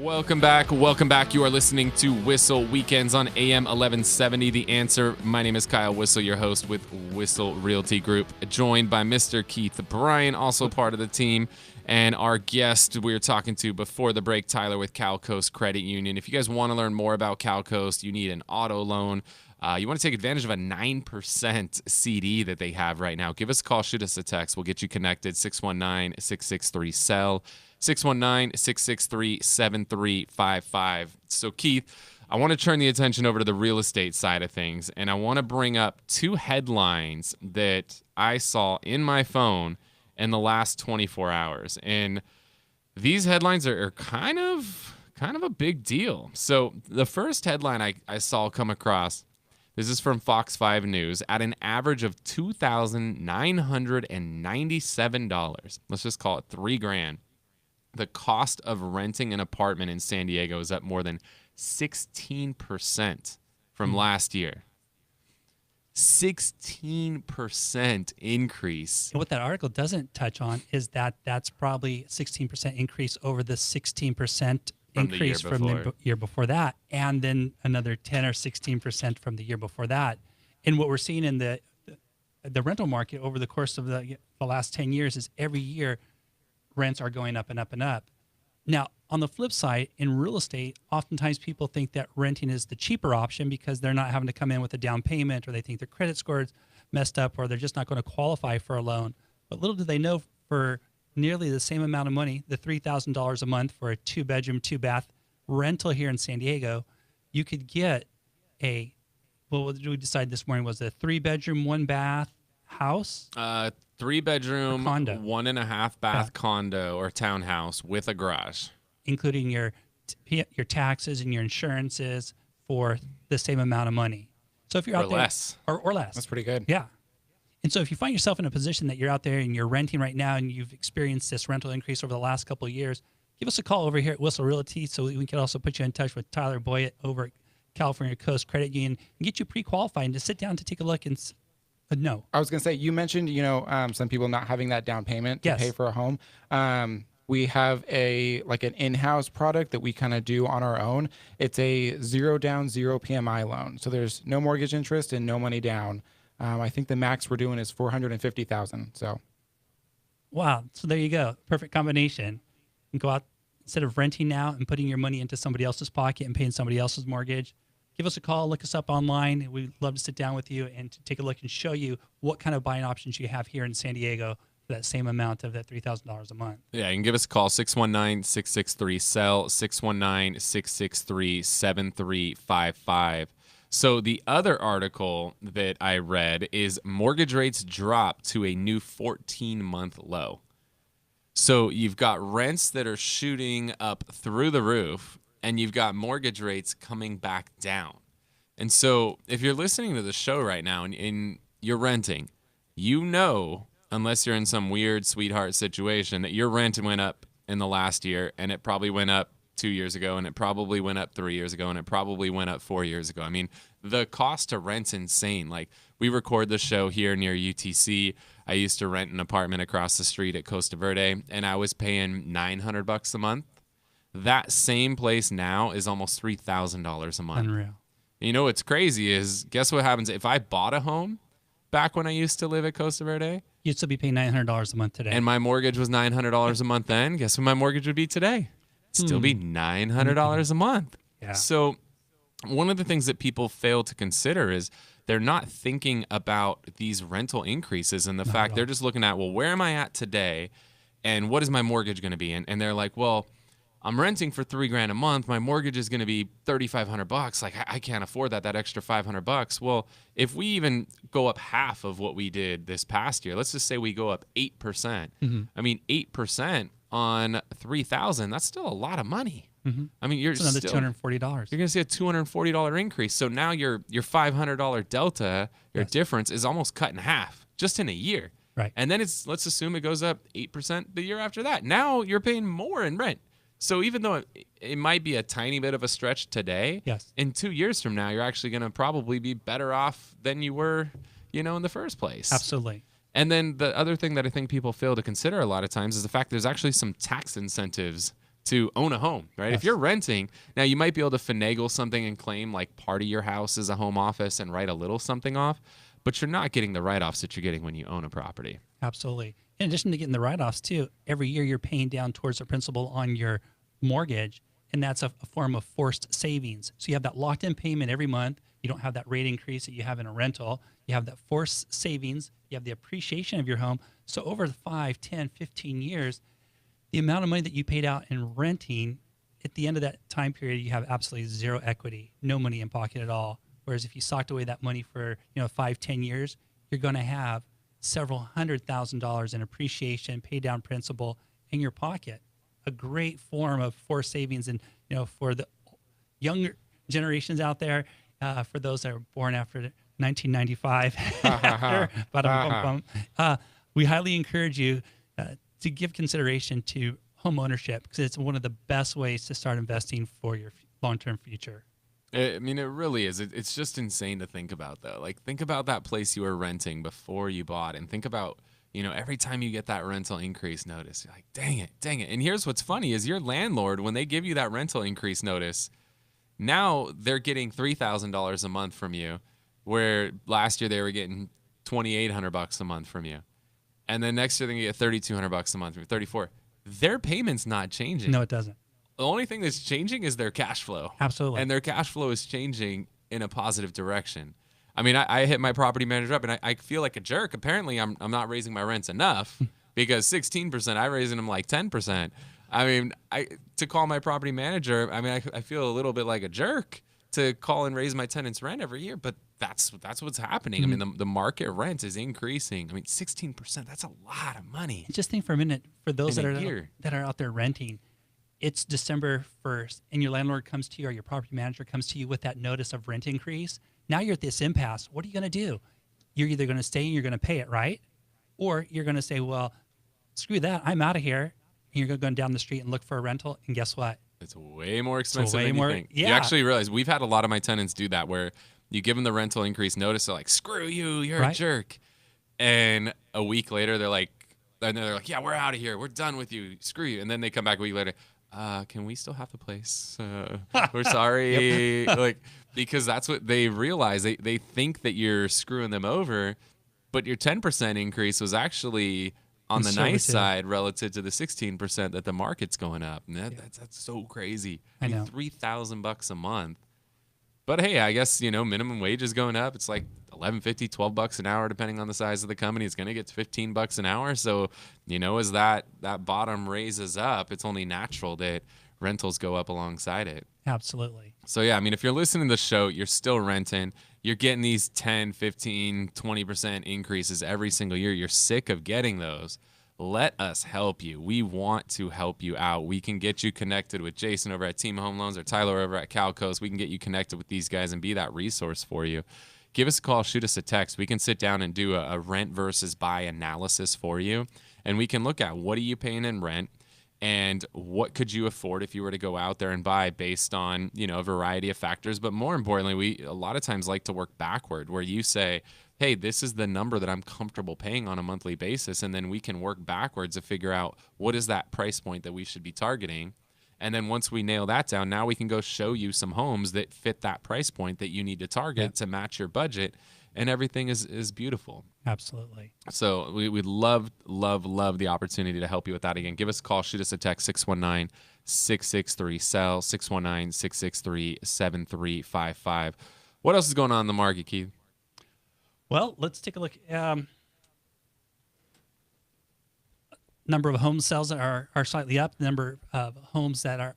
Welcome back. Welcome back. You are listening to Whissel Weekends on AM 1170. The Answer. My name is Kyle Whissel, your host with Whissel Realty Group, joined by Mr. Keith Bryan, also part of the team, and our guest we were talking to before the break, Tyler with CalCoast Credit Union. If you guys want to learn more about CalCoast, you need an auto loan, you want to take advantage of a 9% CD that they have right now, give us a call, shoot us a text. We'll get you connected, 619-663-SELL. 619-663-7355. So, Keith, I want to turn the attention over to the real estate side of things, and I want to bring up two headlines that I saw in my phone in the last 24 hours. And these headlines are kind of a big deal. So, the first headline I saw come across, this is from Fox 5 News, at an average of $2,997. Let's just call it $3,000. The cost of renting an apartment in San Diego is up more than 16% from last year. 16% increase. And what that article doesn't touch on is that that's probably 16% increase over the 16% increase from the year before that, and then another 10 or 16% from the year before that. And what we're seeing in the rental market over the course of the last 10 years is every year rents are going up and up and up. Now, on the flip side, in real estate, oftentimes people think that renting is the cheaper option because they're not having to come in with a down payment, or they think their credit score is messed up, or they're just not going to qualify for a loan. But little do they know, for nearly the same amount of money, the $3,000 a month for a 2-bedroom, 2-bath rental here in San Diego, you could get what did we decide this morning? Was it a 3-bedroom, 1-bath house? 3-bedroom, condo. 1.5-bath condo or townhouse with a garage, including your taxes and your insurances for the same amount of money. So if you're out there, less, or less, that's pretty good. Yeah. And so if you find yourself in a position that you're out there and you're renting right now and you've experienced this rental increase over the last couple of years, give us a call over here at Whissel Realty, so we can also put you in touch with Tyler Boyett over at California Coast Credit Union and get you pre-qualified and to sit down to take a look and. No. I was going to say, you mentioned, some people not having that down payment to pay for a home. We have an in-house product that we kind of do on our own. It's a 0 down, 0 PMI loan. So there's no mortgage interest and no money down. I think the max we're doing is $450,000. So. Wow. So there you go. Perfect combination. You can go out, instead of renting now and putting your money into somebody else's pocket and paying somebody else's mortgage, give us a call, look us up online. We'd love to sit down with you and to take a look and show you what kind of buying options you have here in San Diego for that same amount of that $3,000 a month. Yeah, you can give us a call, 619-663-SELL, 619-663-7355. So the other article that I read is mortgage rates drop to a new 14-month low. So you've got rents that are shooting up through the roof, and you've got mortgage rates coming back down. And so if you're listening to the show right now and you're renting, unless you're in some weird sweetheart situation, that your rent went up in the last year, and it probably went up 2 years ago, and it probably went up 3 years ago, and it probably went up 4 years ago. I mean, the cost to rent's insane. Like, we record the show here near UTC. I used to rent an apartment across the street at Costa Verde, and I was paying $900 a month. That same place now is almost $3,000 a month. Unreal. You know what's crazy is, guess what happens if I bought a home back when I used to live at Costa Verde? You'd still be paying $900 a month today. And my mortgage was $900 a month then. Guess what my mortgage would be today? It'd still be $900 a month. Yeah. So one of the things that people fail to consider is they're not thinking about these rental increases and the fact they're just looking at, well, where am I at today and what is my mortgage going to be? And they're like, well, I'm renting for $3,000 a month. My mortgage is going to be $3,500. Like, I can't afford that extra $500. Well, if we even go up half of what we did this past year, let's just say we go up 8%. Mm-hmm. I mean, 8% on $3,000, that's still a lot of money. Mm-hmm. I mean, it's another $240. You're going to see a $240 increase. So now your $500 delta, your difference is almost cut in half just in a year. Right. And then let's assume it goes up 8% the year after that. Now you're paying more in rent. So even though it might be a tiny bit of a stretch today, in 2 years from now, you're actually going to probably be better off than you were, in the first place. Absolutely. And then the other thing that I think people fail to consider a lot of times is the fact there's actually some tax incentives to own a home, right? Yes. If you're renting, now you might be able to finagle something and claim like part of your house as a home office and write a little something off, but you're not getting the write-offs that you're getting when you own a property. Absolutely. In addition to getting the write-offs too, every year you're paying down towards the principal on your mortgage, and that's a form of forced savings. So you have that locked-in payment every month. You don't have that rate increase that you have in a rental. You have that forced savings. You have the appreciation of your home. So over the 5, 10, 15 years, the amount of money that you paid out in renting, at the end of that time period, you have absolutely zero equity, no money in pocket at all. Whereas if you socked away that money for 5, 10 years, you're going to have several $100,000 in appreciation, pay down principal in your pocket. A great form of forced savings, and for the younger generations out there, for those that were born after 1995, we highly encourage you to give consideration to home ownership, because it's one of the best ways to start investing for your long-term future. I mean, it really is. It's just insane to think about, though. Like, think about that place you were renting before you bought, and think about, every time you get that rental increase notice, you're like, dang it. And here's what's funny is your landlord, when they give you that rental increase notice, now they're getting $3,000 a month from you, where last year they were getting $2,800 a month from you. And then next year they get $3,200 a month from you, $3,400. Their payment's not changing. No, it doesn't. The only thing that's changing is their cash flow. Absolutely. And their cash flow is changing in a positive direction. I mean, I hit my property manager up, and I feel like a jerk. Apparently, I'm not raising my rents enough, because 16%, I'm raising them like 10%. I mean, to call my property manager, I mean, I feel a little bit like a jerk to call and raise my tenants' rent every year, but that's what's happening. Mm-hmm. I mean, the market rent is increasing. I mean, 16%, that's a lot of money. Just think for a minute, for those that are out there renting, it's December 1st, and your landlord comes to you, or your property manager comes to you with that notice of rent increase. Now you're at this impasse. What are you going to do? You're either going to stay and you're going to pay it, right? Or you're going to say, well, screw that, I'm out of here. And you're going to go down the street and look for a rental, and guess what? It's way more expensive than you think. Yeah. You actually realize we've had a lot of my tenants do that, where you give them the rental increase notice, they're like, screw you, you're a jerk. And a week later, they're like, yeah, we're out of here. We're done with you. Screw you. And then they come back a week later. Can we still have the place? We're sorry. Like, because that's what they realize. They think that you're screwing them over, but your 10% increase was actually on the nice side relative to the 16% that the market's going up. And that's so crazy. I know. $3,000 a month. But hey, I guess, minimum wage is going up. It's like $11.50, $12 an hour, depending on the size of the company. It's going to get to $15 an hour. So, as that bottom raises up, it's only natural that rentals go up alongside it. Absolutely. So yeah, I mean, if you're listening to the show, you're still renting, you're getting these 10, 15, 20% increases every single year. You're sick of getting those. Let us help you. We want to help you out. We can get you connected with Jason over at Team Home Loans or Tyler over at CalCoast. We can get you connected with these guys and be that resource for you. Give us a call, shoot us a text. We can sit down and do a rent versus buy analysis for you. And we can look at, what are you paying in rent, and what could you afford if you were to go out there and buy, based on, a variety of factors. But more importantly, we a lot of times like to work backward, where you say, hey, this is the number that I'm comfortable paying on a monthly basis. And then we can work backwards to figure out what is that price point that we should be targeting. And then once we nail that down, now we can go show you some homes that fit that price point that you need to target to match your budget. And everything is beautiful. Absolutely. So we'd love the opportunity to help you with that. Again, give us a call, shoot us a text, 619-663-SELL, 619-663-7355. What else is going on in the market, Keith? Well, let's take a look. Number of home sales that are slightly up. The number of homes that are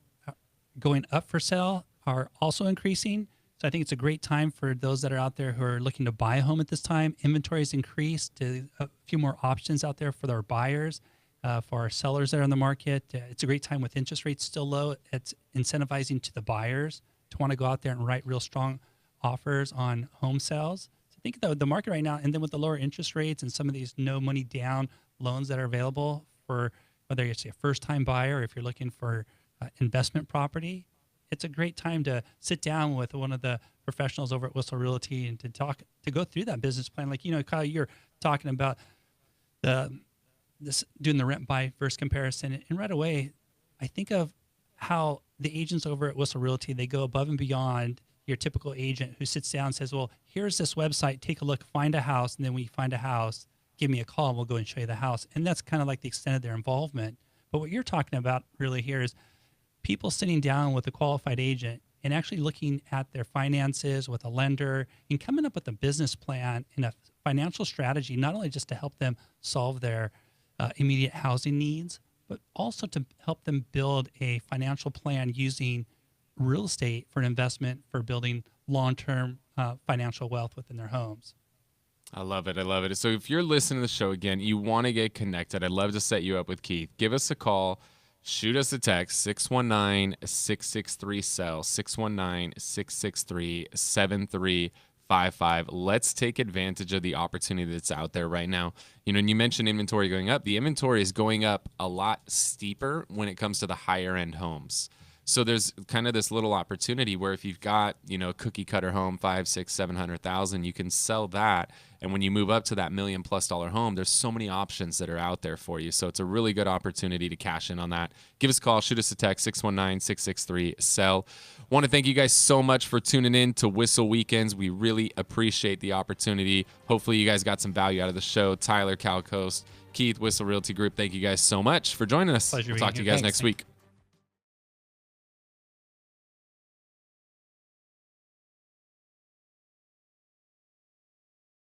going up for sale are also increasing. So I think it's a great time for those that are out there who are looking to buy a home at this time. Inventory has increased, a few more options out there for our buyers, for our sellers that are on the market. It's a great time with interest rates still low. It's incentivizing to the buyers to want to go out there and write real strong offers on home sales. So I think the market right now, and then with the lower interest rates and some of these no money down loans that are available for whether you're a first-time buyer or if you're looking for investment property, it's a great time to sit down with one of the professionals over at Whissel Realty and to go through that business plan. Like, Kyle, you're talking about doing the rent buy versus comparison. And right away, I think of how the agents over at Whissel Realty, they go above and beyond your typical agent who sits down and says, well, here's this website, take a look, find a house, and then when you find a house, give me a call and we'll go and show you the house. And that's kind of like the extent of their involvement. But what you're talking about really here is people sitting down with a qualified agent and actually looking at their finances with a lender and coming up with a business plan and a financial strategy, not only just to help them solve their immediate housing needs, but also to help them build a financial plan using real estate for an investment for building long-term financial wealth within their homes. I love it. I love it. So if you're listening to the show again, you want to get connected, I'd love to set you up with Keith. Give us a call. Shoot us a text, 619-663-SELL, 619-663-7355. Let's take advantage of the opportunity that's out there right now. You know, and you mentioned inventory going up. The inventory is going up a lot steeper when it comes to the higher end homes. So there's kind of this little opportunity where if you've got, you know, a cookie cutter home, 500, 600, 700,000, you can sell that. And when you move up to that $1 million+ home, there's so many options that are out there for you. So it's a really good opportunity to cash in on that. Give us a call, shoot us a text, 619-663-SELL. Want to thank you guys so much for tuning in to Whissel Weekends. We really appreciate the opportunity. Hopefully you guys got some value out of the show. Tyler, CalCoast, Keith, Whissel Realty Group, thank you guys so much for joining us. Pleasure. We'll talk to you guys next week.